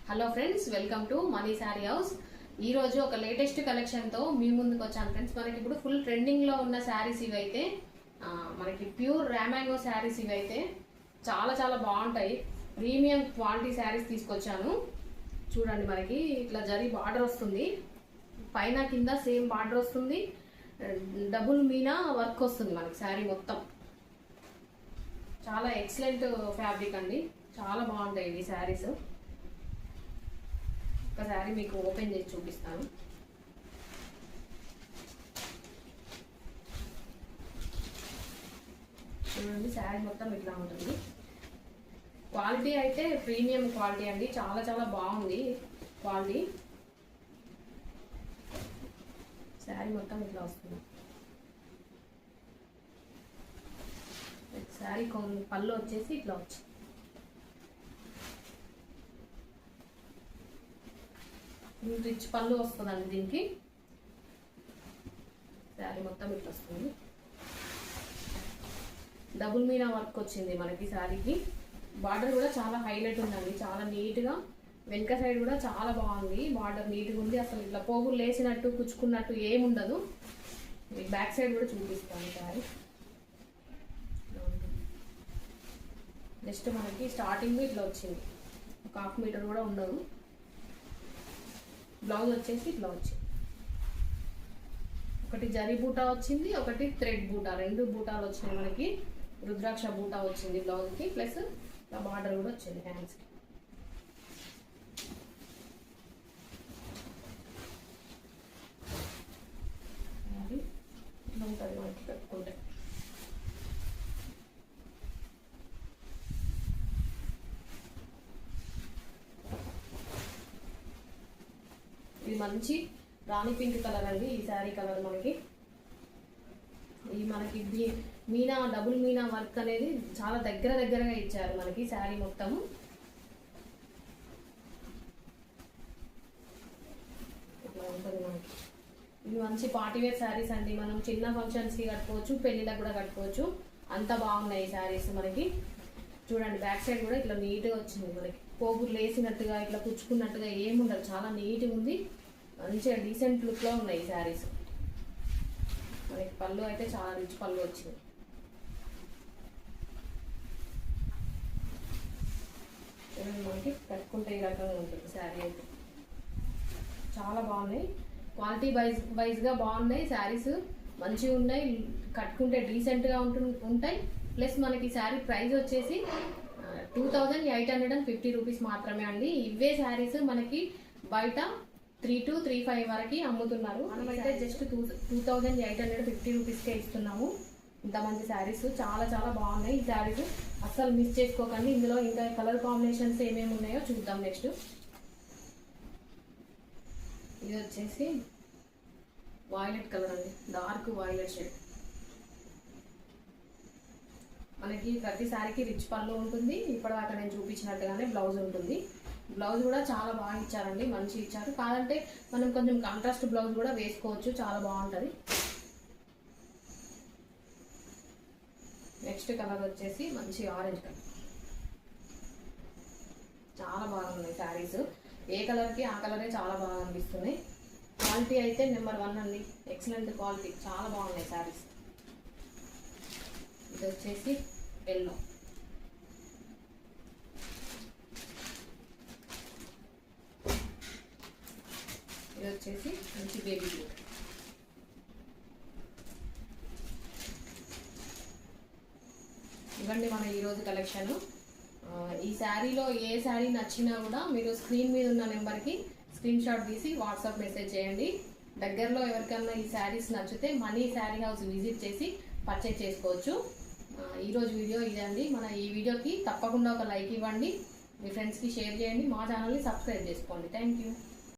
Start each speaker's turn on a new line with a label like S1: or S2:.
S1: Hello friends, welcome to money sari house. ఈ రోజు ఒక లేటెస్ట్ కలెక్షన్ తో మీ ముందుకు వచ్చాను ఫ్రెండ్స్. మనకి ఇప్పుడు ఫుల్ ట్రెండింగ్ లో ఉన్న శారీస్ ఇవైతే మనకి ప్యూర్ రామాంగో శారీస్ ఇవైతే చాలా చాలా బాగుంటాయి. ప్రీమియం క్వాలిటీ శారీస్ తీసుకొచ్చాను. చూడండి, మనకి ఇట్లా జరీ బార్డర్ వస్తుంది, పైన కింద సేమ్ బార్డర్ వస్తుంది, డబుల్ మీనా వర్క్ వస్తుంది మనకి శారీ మొత్తం. చాలా ఎక్సలెంట్ ఫ్యాబ్రిక్ అండి, చాలా బాగుంటాయి ఈ శారీస్. ఒకసారి మీకు ఓపెన్ చేసి చూపిస్తాను. చూడండి, శారీ మొత్తం ఇట్లా ఉంటుంది. క్వాలిటీ అయితే ప్రీమియం క్వాలిటీ అండి, చాలా చాలా బాగుంది క్వాలిటీ. శారీ మొత్తం ఇట్లా వస్తుంది. శారీ పళ్ళు వచ్చేసి ఇట్లా వచ్చింది. రిచ్ పళ్ళు వస్తుందండి దీనికి. శారీ మొత్తం ఇట్లా వస్తుంది. డబుల్ మీనా వర్క్ వచ్చింది మనకి శారీకి. బార్డర్ కూడా చాలా హైలైట్ ఉందండి, చాలా నీట్గా. వెనక సైడ్ కూడా చాలా బాగుంది, బార్డర్ నీట్గా ఉంది. అసలు ఇట్లా పోగులు లేచినట్టు కుచ్చుకున్నట్టు ఏముండదు. బ్యాక్ సైడ్ కూడా చూపిస్తాను శారీ. నెక్స్ట్ మనకి స్టార్టింగ్ ఇట్లా వచ్చింది, ఒక 1/2 మీటర్ కూడా ఉండదు. బ్లౌజ్ వచ్చేసి ఇట్లా వచ్చింది. ఒకటి జరీ బూటా వచ్చింది, ఒకటి థ్రెడ్ బూటా, 2 బూటాలు వచ్చినాయి మనకి. రుద్రాక్ష బూటా వచ్చింది బ్లౌజ్కి, ప్లస్ బార్డర్ కూడా వచ్చింది హ్యాండ్స్కి. ఇట్లా ఉంటుంది మనకి పెట్టుకుంటే. ఇది మంచి రాణి పింక్ కలర్ అండి ఈ శారీ కలర్. మనకి మీనా డబుల్ మీనా వర్క్ అనేది చాలా దగ్గరగా ఇచ్చారు మనకి శారీ మొత్తము. ఇట్లా ఉంటుంది మనకి. ఇవి మంచి పార్టీవేర్ శారీస్ అండి, మనం చిన్న ఫంక్షన్స్కి కట్టుకోవచ్చు, పెళ్ళిళ్ళకి కూడా కట్టుకోవచ్చు. అంత బాగున్నాయి ఈ శారీస్ మనకి. చూడండి, బ్యాక్ సైడ్ కూడా ఇట్లా నీట్గా వచ్చింది మనకి. పోగులు లేసినట్టుగా ఇట్లా పుచ్చుకున్నట్టుగా ఏముండదు, చాలా నీట్గా ఉంది. మంచిగా డీసెంట్ లుక్లో ఉన్నాయి ఈ శారీస్. మనకి పళ్ళు అయితే చాలా రిచ్ పళ్ళు వచ్చింది. మనకి కట్టుకుంటే ఈ రకంగా ఉంటుంది శారీ అయితే. చాలా బాగున్నాయి, క్వాలిటీ వైజ్గా బాగున్నాయి శారీస్, మంచిగా ఉన్నాయి. కట్టుకుంటే డీసెంట్గా ఉంటాయి. ప్లస్ మనకి శారీ ప్రైస్ వచ్చేసి 2850 రూపీస్ మాత్రమే అండి. ఇవే శారీస్ మనకి బయట 3 to 3.5 వరకు అమ్ముతున్నారు. మనమైతే జస్ట్ 2850 రూపీస్కే ఇస్తున్నాము. ఇంత మంచి శారీస్ చాలా చాలా బాగున్నాయి ఈ శారీస్, అస్సలు మిస్ చేసుకోకండి. ఇందులో ఇంకా కలర్ కాంబినేషన్స్ ఏమేమి ఉన్నాయో చూద్దాం. నెక్స్ట్ ఇది వచ్చేసి వాయిలెట్ కలర్ అండి, డార్క్ వాయిలెట్ షేడ్. మనకి ప్రతి శారీకి రిచ్ పళ్ళు ఉంటుంది. ఇప్పటిదాకా నేను చూపించినట్టుగానే బ్లౌజ్ ఉంటుంది. బ్లౌజ్ కూడా చాలా బాగా ఇచ్చారండి, మంచి ఇచ్చారు. కాదంటే మనం కొంచెం కాంట్రాస్ట్ బ్లౌజ్ కూడా వేసుకోవచ్చు, చాలా బాగుంటుంది. నెక్స్ట్ కలర్ వచ్చేసి మంచి ఆరెంజ్ కలర్. చాలా బాగున్నాయి శారీస్, ఏ కలర్కి ఆ కలరే చాలా బాగా అనిపిస్తున్నాయి. క్వాలిటీ అయితే నెంబర్ 1 అండి, ఎక్సలెంట్ క్వాలిటీ, చాలా బాగున్నాయి శారీస్. ఇది వచ్చేసి ఎల్లో. ఇది వచ్చేసి మంచి బేబీ బ్లూ. ఇవ్వండి మన ఈరోజు కలెక్షన్. ఈ శారీలో ఏ శారీ నచ్చినా కూడా మీరు స్క్రీన్ మీద ఉన్న నెంబర్కి స్క్రీన్ షాట్ తీసి వాట్సాప్ మెసేజ్ చేయండి. దగ్గరలో ఎవరికన్నా ఈ శారీస్ నచ్చితే మనీ శారీ హౌస్ విజిట్ చేసి పర్చేజ్ చేసుకోవచ్చు. ఈరోజు వీడియో ఇదండి. మన ఈ వీడియోకి తప్పకుండా ఒక లైక్ ఇవ్వండి, మీ ఫ్రెండ్స్కి షేర్ చేయండి, మా ఛానల్ని సబ్స్క్రైబ్ చేసుకోండి. Thank you.